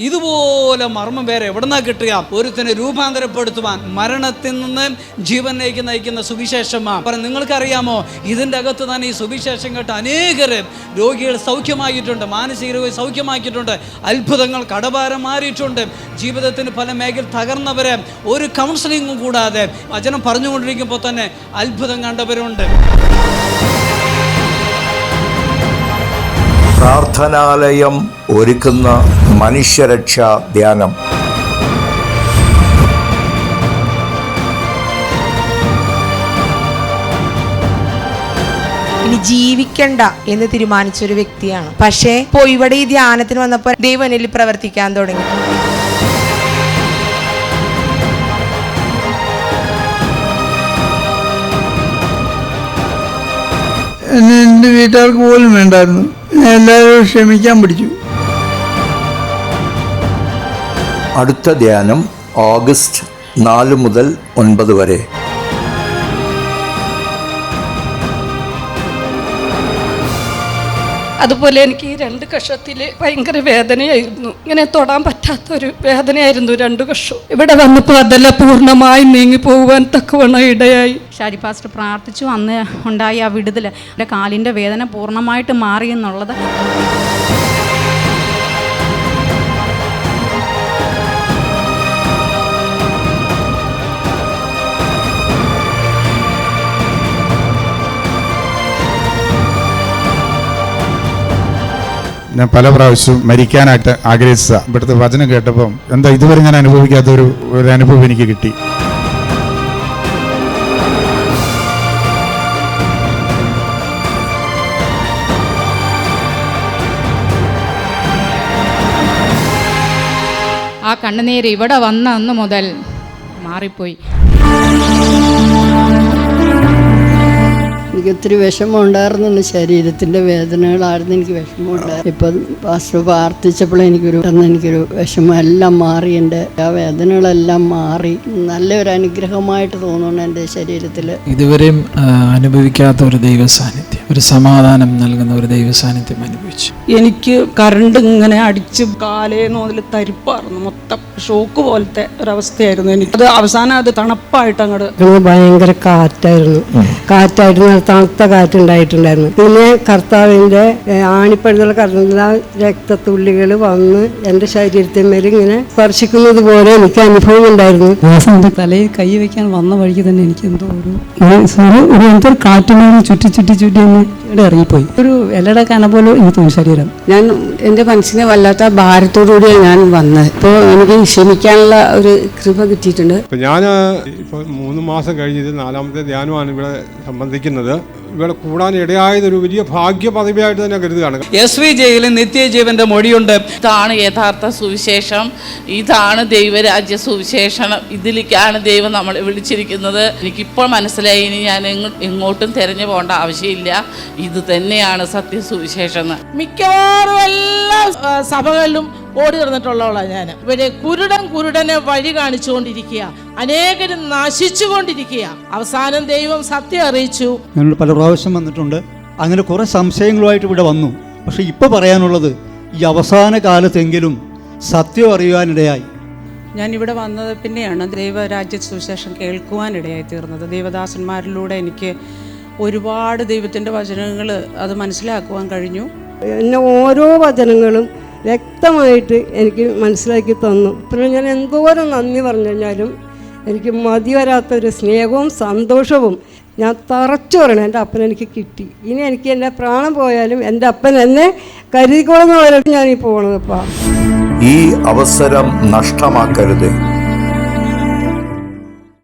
ഇതുപോലെ മർമ്മം വേറെ എവിടുന്നാ കിട്ടുക? ഒരുത്തിനെ രൂപാന്തരപ്പെടുത്തുവാൻ, മരണത്തിൽ നിന്ന് ജീവനിലേക്ക് നയിക്കുന്ന സുവിശേഷമാണ്. അപ്പം നിങ്ങൾക്കറിയാമോ, ഇതിൻ്റെ അകത്ത് തന്നെ ഈ സുവിശേഷം കേട്ട് അനേകർ രോഗികൾ സൗഖ്യമാക്കിയിട്ടുണ്ട്, മാനസിക രോഗി സൗഖ്യമാക്കിയിട്ടുണ്ട്, അത്ഭുതങ്ങൾ കടഭാരം മാറിയിട്ടുണ്ട്. ജീവിതത്തിന് പല മേഖല തകർന്നവരെ ഒരു കൗൺസിലിങ്ങും കൂടാതെ വചനം പറഞ്ഞുകൊണ്ടിരിക്കുമ്പോൾ തന്നെ അത്ഭുതം കണ്ടവരുണ്ട്. പ്രാർത്ഥനാലയം ഒരുക്കുന്ന മനുഷ്യരക്ഷാ ധ്യാനം. ഇനി ജീവിക്കണ്ട എന്ന് തീരുമാനിച്ചൊരു വ്യക്തിയാണ്. പക്ഷേ ഇപ്പോൾ ഇവിടെ ഈ ധ്യാനത്തിന് വന്നപ്പോൾ ദൈവം എന്നിൽ പ്രവർത്തിക്കാൻ തുടങ്ങി. എൻ്റെ വീട്ടുകാർക്ക് പോലും വേണ്ടായിരുന്നു. എല്ലാവരും ക്ഷമിക്കാൻ പഠിച്ചു. അടുത്ത ധ്യാനം ഓഗസ്റ്റ് 4 മുതൽ 9 വരെ. അതുപോലെ എനിക്ക് ഈ 2 കഷത്തിൽ ഭയങ്കര വേദനയായിരുന്നു. ഇങ്ങനെ തൊടാൻ പറ്റാത്തൊരു വേദനയായിരുന്നു 2 കഷവും. ഇവിടെ വന്നപ്പോൾ അതെല്ലാം പൂർണ്ണമായി നീങ്ങി പോകുവാൻ തക്കവണ്ണം ഇടയായി. ഷാരി പാസ്റ്റർ പ്രാർത്ഥിച്ചു. അന്ന് ഉണ്ടായ ആ വിടുതൽ, എൻ്റെ കാലിൻ്റെ വേദന പൂർണ്ണമായിട്ട് മാറി എന്നുള്ളത്. ഞാൻ പല പ്രാവശ്യവും മരിക്കാനായിട്ട് ആഗ്രഹിച്ച ഇവിടുത്തെ വചനം കേട്ടപ്പം എന്താ ഇതുവരെ ഞാൻ അനുഭവിക്കാത്ത ഒരു അനുഭവം എനിക്ക് കിട്ടി. ആ കണ്ണുനീര് ഇവിടെ വന്ന അന്ന് മുതൽ മാറിപ്പോയി. എനിക്ക് ഒത്തിരി വിഷമം ഉണ്ടായിരുന്നു. ശരീരത്തിൻ്റെ വേദനകളായിരുന്നു എനിക്ക് വിഷമമുണ്ടായിരുന്നു. ഇപ്പം പാസ്റ്റർ പ്രാർത്ഥിച്ചപ്പോൾ എനിക്കൊരു വിഷമം എല്ലാം മാറി. എൻ്റെ ആ വേദനകളെല്ലാം മാറി. നല്ലൊരു അനുഗ്രഹമായിട്ട് തോന്നുന്നു എൻ്റെ ശരീരത്തിൽ. ഇതുവരെയും അനുഭവിക്കാത്ത ഒരു ദൈവ സാന്നിധ്യം, ഒരു സമാധാനം നൽകുന്ന ഒരു ദൈവ സാന്നിധ്യം അനുഭവിച്ചു. എനിക്ക് കറണ്ട് ഇങ്ങനെ അടിച്ച് കാലേന്ന് മുതൽ തരിപ്പായിരുന്നു. മൊത്തം ഷോക്ക് പോലത്തെ ഒരവസ്ഥയായിരുന്നു എനിക്ക്. അത് അവസാനം അത് തണുപ്പായിട്ട് അങ്ങോട്ട് ഭയങ്കര കാറ്റായിരുന്നു. തണുത്ത കാറ്റുണ്ടായിട്ടുണ്ടായിരുന്നു. പിന്നെ കർത്താവിൻ്റെ ആണിപ്പഴുതുള്ള കടന്ന രക്തത്തുള്ളികൾ വന്ന് എൻ്റെ ശരീരത്തിന്മേൽ ഇങ്ങനെ സ്പർശിക്കുന്നത് പോലെ എനിക്ക് അനുഭവം ഉണ്ടായിരുന്നു. എൻ്റെ തലയിൽ കൈ വയ്ക്കാൻ വന്ന വഴിക്ക് തന്നെ എനിക്ക് എന്തോ കാറ്റുമായി ചുറ്റി ഇവിടെ ഇറങ്ങിപ്പോയി. ഒരു ഇലയുടെ കന പോലെ എനിക്ക് തോന്നി ശരീരം. ഞാൻ എൻ്റെ മനസ്സിനെ വല്ലാത്ത ഭാരത്തോടുകൂടിയാണ് ഞാൻ വന്നത്. ഇപ്പോൾ എനിക്ക് ക്ഷമിക്കാനുള്ള ഒരു കൃപ കിട്ടിയിട്ടുണ്ട്. ഇപ്പം ഞാൻ ഇപ്പോൾ 3 മാസം കഴിഞ്ഞത് 4ാമത്തെ ധ്യാനമാണ് ഇവിടെ സംബന്ധിക്കുന്നത്. ഇവിടെ കൂടാൻ ഇടയായത് ഒരു വലിയ ഭാഗ്യ പദവിയായിട്ട് തന്നെ കരുതുകയാണ്. SVJയിൽ നിത്യജീവന്റെ മൊഴിയുണ്ട്. ഇതാണ് യഥാർത്ഥ സുവിശേഷം, ഇതാണ് ദൈവരാജ്യ സുവിശേഷം, ഇതിലേക്കാണ് ദൈവം നമ്മളെ വിളിച്ചിരിക്കുന്നത്. എനിക്കിപ്പോൾ മനസ്സിലായി, ഇനി ഞാൻ എങ്ങോട്ടും തിരഞ്ഞു പോകേണ്ട ആവശ്യമില്ല, ഇത് തന്നെയാണ് സത്യസുവിശേഷം എന്ന്. മിക്കവാറും എല്ലാ സഭകളിലും ഓടി നടന്നിട്ടുള്ളവളാണ് ഞാൻ. ഇവിടെ കുരുടനെ വഴി കാണിച്ചുകൊണ്ടിരിക്കുക, അനേകരും നശിച്ചുകൊണ്ടിരിക്കുക. അവസാനം ദൈവം സത്യം അറിയിച്ചു. ഞങ്ങൾ പല പ്രാവശ്യം വന്നിട്ടുണ്ട്. അങ്ങനെ കുറേ സംശയങ്ങളുമായിട്ട് ഇവിടെ വന്നു. പക്ഷെ ഇപ്പോൾ പറയാനുള്ളത്, ഈ അവസാന കാലത്തെങ്കിലും സത്യം അറിയുവാനിടയായി. ഞാൻ ഇവിടെ വന്നത് പിന്നെയാണ് ദൈവരാജ്യ സുവിശേഷം കേൾക്കുവാനിടയായി തീർന്നത്. ദൈവദാസന്മാരിലൂടെ എനിക്ക് ഒരുപാട് ദൈവത്തിൻ്റെ വചനങ്ങൾ അത് മനസ്സിലാക്കുവാൻ കഴിഞ്ഞു. എന്നെ ഓരോ വചനങ്ങളും വ്യക്തമായിട്ട് എനിക്ക് മനസ്സിലാക്കി തന്നു. പിന്നെ ഞാൻ എന്തോരം നന്ദി പറഞ്ഞു കഴിഞ്ഞാലും എനിക്ക് മതി വരാത്തൊരു സ്നേഹവും സന്തോഷവും ഞാൻ തറച്ചു പറയണം. എൻ്റെ അപ്പൻ എനിക്ക് കിട്ടി. ഇനി എനിക്ക് എൻ്റെ പ്രാണം പോയാലും എൻ്റെ അപ്പൻ എന്നെ കരുതിക്കോളുന്ന പോലെ ഞാനീ പോകണതപ്പാ. ഈ അവസരം നഷ്ടമാക്കരുത്.